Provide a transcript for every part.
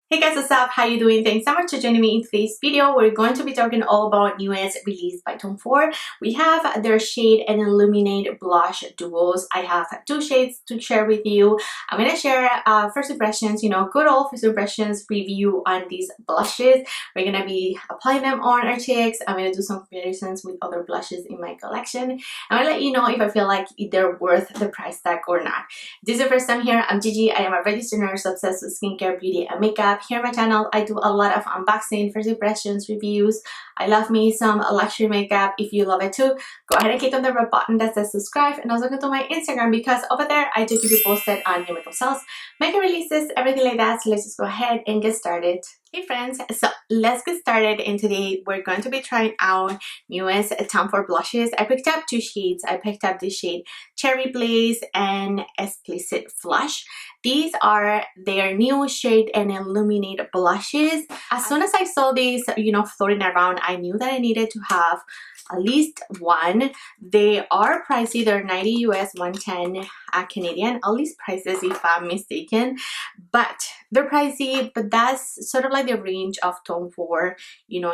Hey guys, what's up? How you doing? Thanks so much for joining me in today's video. We're going to be talking all about newest release by Tom Ford. We have their shade and Illuminate blush duos. I have two shades to share with you. I'm going to share first impressions, good old first impressions review on these blushes. We're going to be applying them on our cheeks. I'm going to do some comparisons with other blushes in my collection. I'm going to let you know if I feel like they're worth the price tag or not. If this is your first time here, I'm Gigi. I am a registered nurse obsessed with skincare, beauty, and makeup. Here on my channel, I do a lot of unboxing, first impressions, reviews. I love me some luxury makeup. If you love it too, go ahead and click on the red button that says subscribe, and also go to my Instagram because over there I do keep you posted on new makeup sales, makeup releases, everything like that. So let's just go ahead and get started. Hey friends, so let's get started, and today we're going to be trying out newest Tom Ford blushes. I picked up two shades. I picked up the shade Cherry Blaze and Explicit Flush. These are their new shade and Illuminate blushes. As soon as I saw these, floating around, I knew that I needed to have at least one. They are pricey. They're 90 US, 110 Canadian, all these prices if I'm mistaken, but they're pricey. But that's sort of like the range of Tom Ford,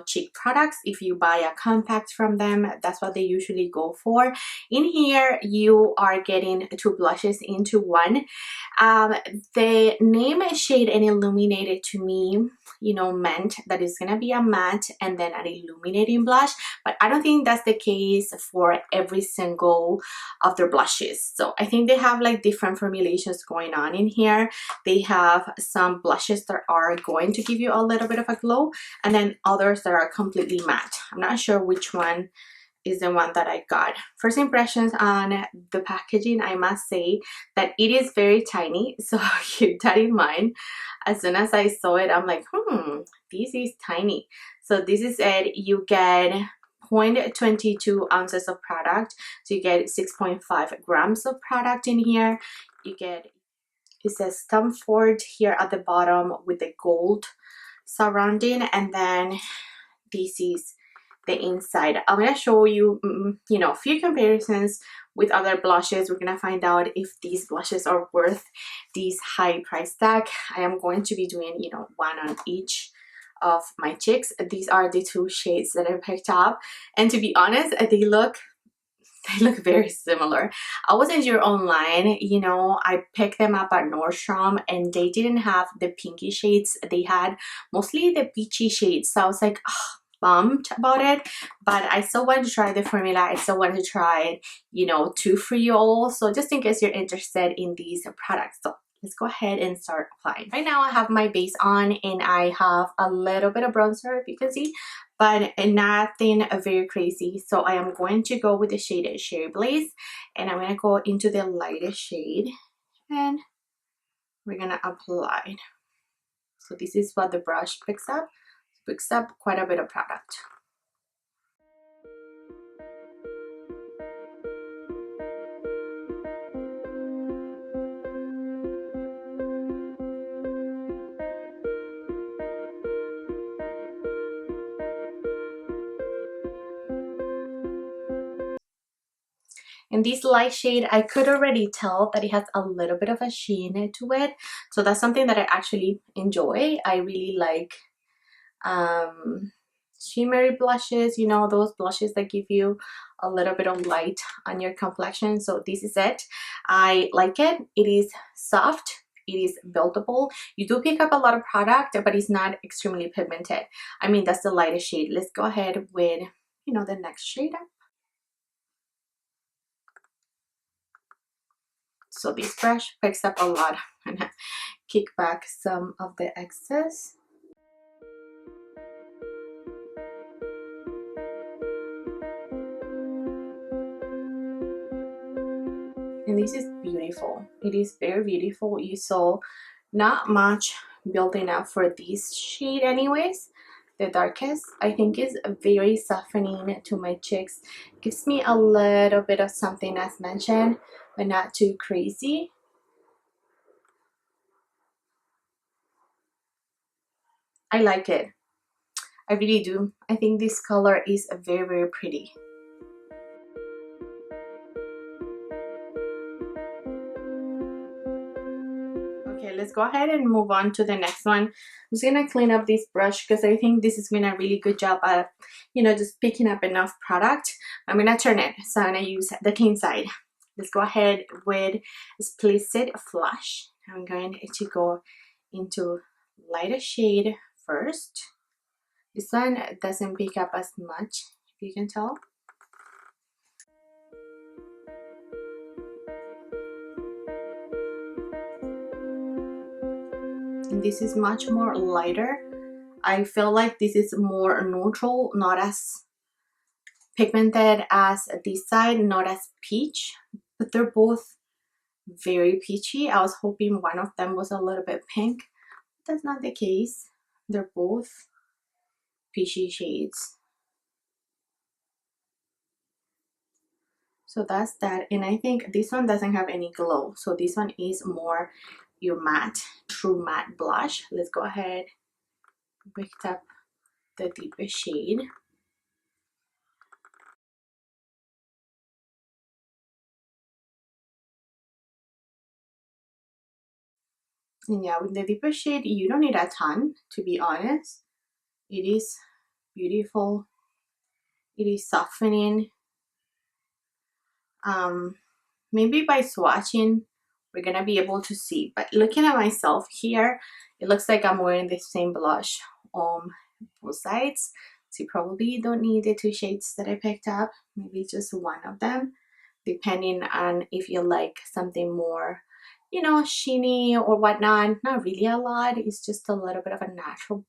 cheap products. If you buy a compact from them, that's what they usually go for. In here, you are getting two blushes into one. The name shade and Illuminated to me, meant that it's gonna be a matte and then an illuminating blush, but I don't think that's the case for every single of their blushes. So I think they have like different formulations going on in here. They have some blushes that are going to give you a little bit of a glow, and then others that are completely matte. I'm not sure which one is the one that I got. First impressions on the packaging, I must say that it is very tiny, so keep that in mind. As soon as I saw it, I'm like, this is tiny. So this is it. You get 0.22 ounces of product, so you get 6.5 grams of product in here. You get, it says Tom Ford here at the bottom with the gold surrounding, and then this is the inside. I'm gonna show you a few comparisons with other blushes. We're gonna find out if these blushes are worth these high price tag. I am going to be doing one on each of my cheeks. These are the two shades that I picked up, and to be honest, they look very similar. I wasn't sure online, I picked them up at Nordstrom and they didn't have the pinky shades. They had mostly the peachy shades, so I was like, bummed about it, but I still want to try the formula. I still want to try it, two for you all. So just in case you're interested in these products, so let's go ahead and start applying. Right now I have my base on and I have a little bit of bronzer, if you can see, but nothing very crazy. So I am going to go with the shade Cherry Blaze, and I'm going to go into the lightest shade and we're going to apply. So this is what the brush picks up. It picks up quite a bit of product. In this light shade, I could already tell that it has a little bit of a sheen to it. So that's something that I actually enjoy. I really like shimmery blushes, those blushes that give you a little bit of light on your complexion. So this is it. I like it. It is soft. It is buildable. You do pick up a lot of product, but it's not extremely pigmented. I mean, that's the lightest shade. Let's go ahead with, the next shade up. So this brush picks up a lot. I'm gonna kick back some of the excess. And this is beautiful. It is very beautiful. You saw not much building up for this shade anyways. The darkest, I think, is very softening to my cheeks. Gives me a little bit of something as mentioned, but not too crazy. I like it. I really do. I think this color is very, very pretty. let's go ahead and move on to the next one. I'm just gonna clean up this brush because I think this is doing a really good job at, you know, just picking up enough product. I'm gonna turn it, so I'm gonna use the clean side. Let's go ahead with Explicit Flush. I'm going to go into lighter shade first. This one doesn't pick up as much, if you can tell. And this is much more lighter. I feel like this is more neutral, not as pigmented as this side, not as peach, but they're both very peachy. I was hoping one of them was a little bit pink. That's not the case. They're both peachy shades. So that's that. And I think this one doesn't have any glow. So this one is more your matte, true matte blush. Let's go ahead and pick up the deepest shade. And yeah, with the deeper shade, you don't need a ton, to be honest. It is beautiful. It is softening. Maybe by swatching, we're gonna be able to see. But looking at myself here, it looks like I'm wearing the same blush on both sides. So you probably don't need the two shades that I picked up. Maybe just one of them, depending on if you like something more, you know, sheeny or whatnot. Not really a lot, it's just a little bit of a natural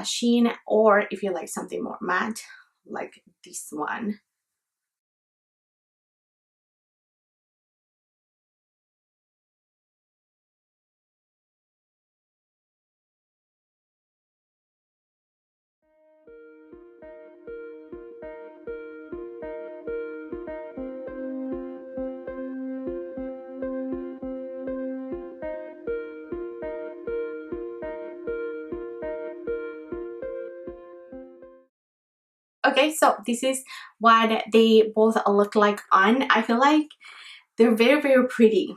sheen, or if you like something more matte like this one. Okay, so this is what they both look like on. I feel like they're very pretty.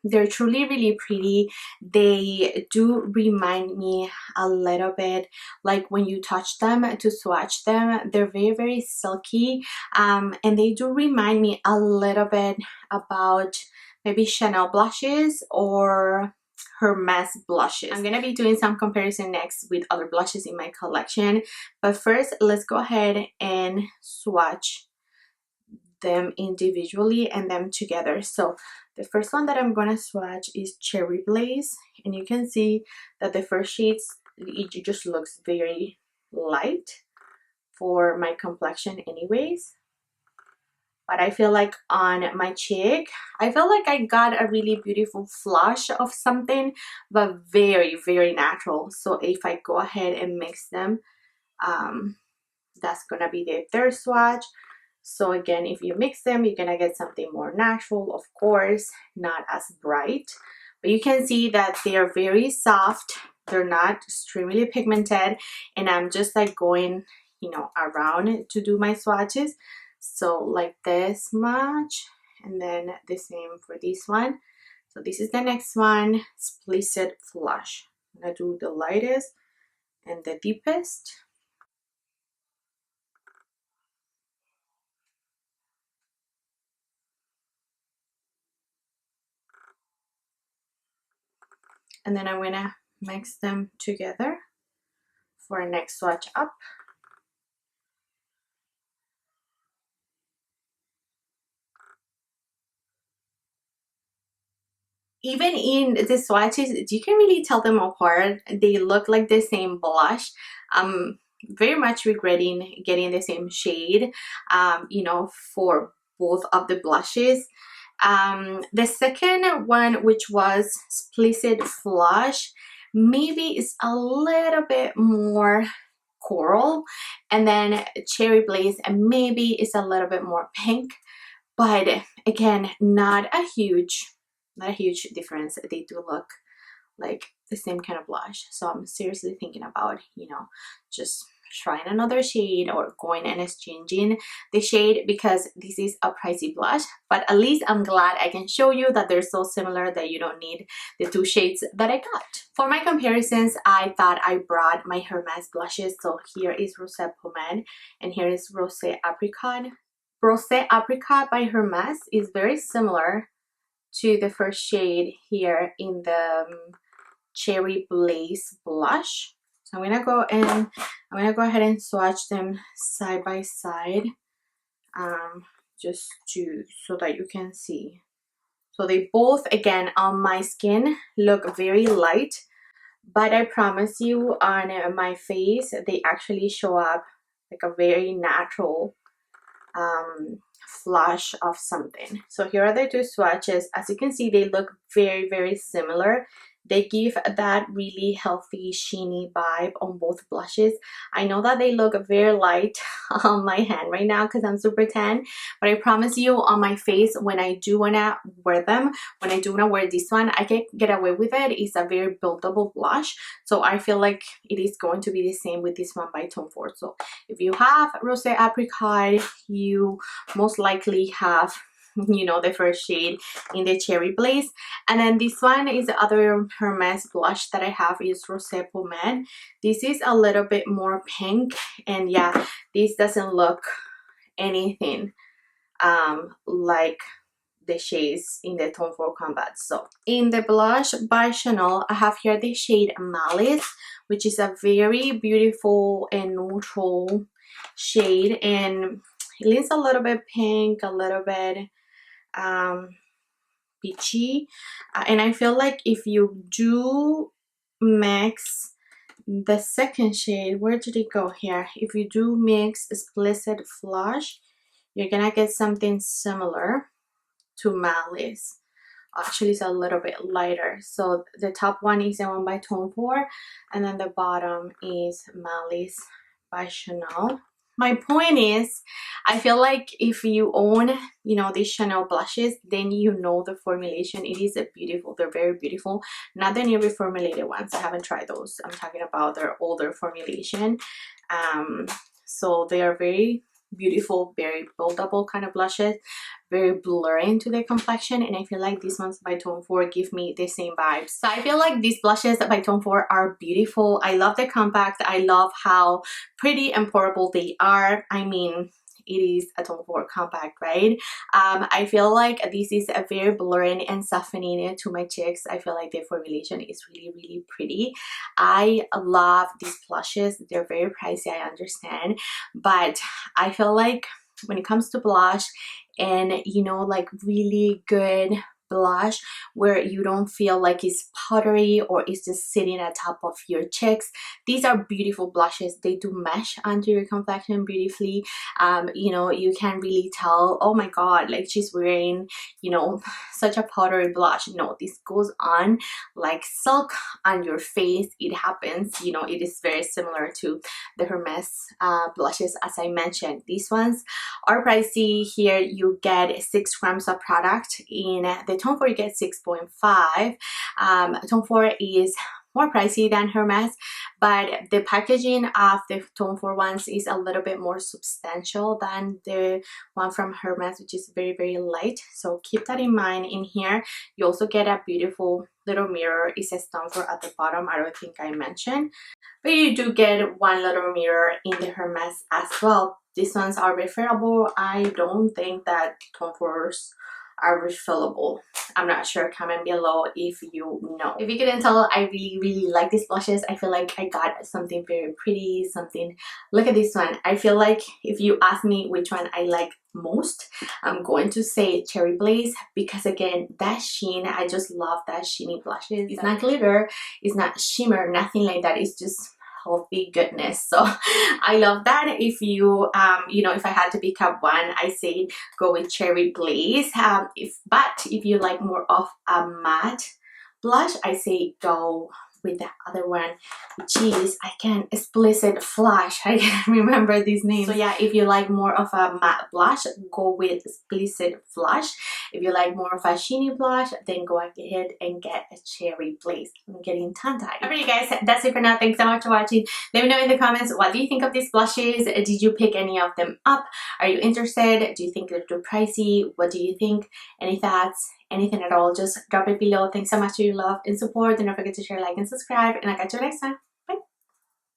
They're truly really pretty. They do remind me a little bit like when you touch them to swatch them. They're very silky, and they do remind me a little bit about maybe Chanel blushes or Hermes blushes. I'm gonna be doing some comparison next with other blushes in my collection, but first let's go ahead and swatch them individually and them together. So the first one that I'm gonna swatch is Cherry Blaze, and you can see that the first shades, it just looks very light for my complexion anyways. But I feel like on my cheek, I feel like I got a really beautiful flush of something, but very natural. So if I go ahead and mix them, that's gonna be the third swatch. So again, if you mix them, you're gonna get something more natural, of course, not as bright. But you can see that they are very soft. They're not extremely pigmented, and I'm just like going, you know, around to do my swatches. So like this much, and then the same for this one. So this is the next one, Explicit Flush. I'm gonna do the lightest and the deepest. And then I'm gonna mix them together for a next swatch up. Even in the swatches, you can really tell them apart. They look like the same blush. I'm very much regretting getting the same shade, you know, for both of the blushes. The second one, which was Explicit Flush, maybe is a little bit more coral, and then Cherry Blaze and maybe is a little bit more pink, but again, not a huge difference. They do look like the same kind of blush, so I'm seriously thinking about, you know, just trying another shade or going and exchanging the shade, because this is a pricey blush, but at least I'm glad I can show you that they're so similar that you don't need the 2 shades that I got. For my comparisons, I thought I brought my Hermes blushes. So here is Rosé Pomade and here is Rosé Apricot. Rosé Apricot by Hermes is very similar to the first shade here in the Cherry Blaze blush. So I'm gonna go ahead and swatch them side by side, just so that you can see. So they both, again, on my skin look very light, but I promise you on my face they actually show up like a very natural flash of something. So here are the 2 swatches. As you can see, they look very similar. They give that really healthy sheeny vibe on both blushes. I know that they look very light on my hand right now because I'm super tan, but I promise you on my face, when I do want to wear them, when I do want to wear this one, I can get away with it. It's a very buildable blush, so I feel like it is going to be the same with this one by Tom Ford. So if you have Rosé Apricot, you most likely have, you know, the first shade in the Cherry Blaze. And then this one is the other Hermes blush that I have, is Rosé Pomade. This is a little bit more pink, and yeah, this doesn't look anything like the shades in the Tom Ford Combat. So in the blush by Chanel, I have here the shade Malice, which is a very beautiful and neutral shade, and it leans a little bit pink, a little bit peachy, and I feel like if you do mix the second shade, where did it go here, if you do mix Explicit Flush, you're gonna get something similar to Malice. Actually, it's a little bit lighter. So the top one is the one by Tom Ford, and then the bottom is Malice by Chanel. My point is, I feel like if you own, you know, these Chanel blushes, then you know the formulation. It is a beautiful, they're very beautiful. Not the new reformulated ones, I haven't tried those. I'm talking about their older formulation. So they are very beautiful, very buildable kind of blushes, very blurring to the complexion, and I feel like these ones by Tom Ford give me the same vibes. So I feel like these blushes by Tom Ford are beautiful. I love the compact. I love how pretty and portable they are. I mean, it is a Tom Ford compact, right? I feel like this is a very blurring and softening to my cheeks. I feel like the formulation is really pretty. I love these blushes. They're very pricey, I understand, but I feel like when it comes to blush and, you know, like really good blush where you don't feel like it's powdery or it's just sitting at top of your cheeks, these are beautiful blushes. They do mesh onto your complexion beautifully. You know, you can really tell, oh my god, like she's wearing, you know, such a powdery blush. No, this goes on like silk on your face. It happens, you know, it is very similar to the Hermes blushes, as I mentioned. These ones are pricey. Here you get 6 grams of product. In the Tom Ford you get 6.5. Tom Ford is more pricey than Hermes, but the packaging of the Tom Ford ones is a little bit more substantial than the one from Hermes, which is very light. So keep that in mind. In here you also get a beautiful little mirror. It says Tom Ford at the bottom. I don't think I mentioned, but you do get one little mirror in the Hermes as well. These ones are refillable. I don't think that Tom Fords are refillable. I'm not sure. Comment below if you know. If you couldn't tell, I really like these blushes. I feel like I got something very pretty, something. Look at this one. I feel like if you ask me which one I like most, I'm going to say Cherry Blaze, because again, that sheen, I just love that sheeny blushes. It's not glitter, it's not shimmer, nothing like that. It's just healthy goodness. So I love that. If you you know, if I had to pick up one, I say go with Cherry Blaze. But if you like more of a matte blush, I say go with the other one, which is, I can't, Explicit Flush. I can't remember these names. So yeah, if you like more of a matte blush, go with Explicit Flush. If you like more of a sheeny blush, then go ahead and get a Cherry Blaze. I'm getting tongue-tied. Alright you guys, that's it for now. Thanks so much for watching. Let me know in the comments, what do you think of these blushes? Did you pick any of them up? Are you interested? Do you think they're too pricey? What do you think? Any thoughts? Anything at all? Just drop it below. Thanks so much for your love and support. Do not forget to share, like, and subscribe. And I'll catch you next time.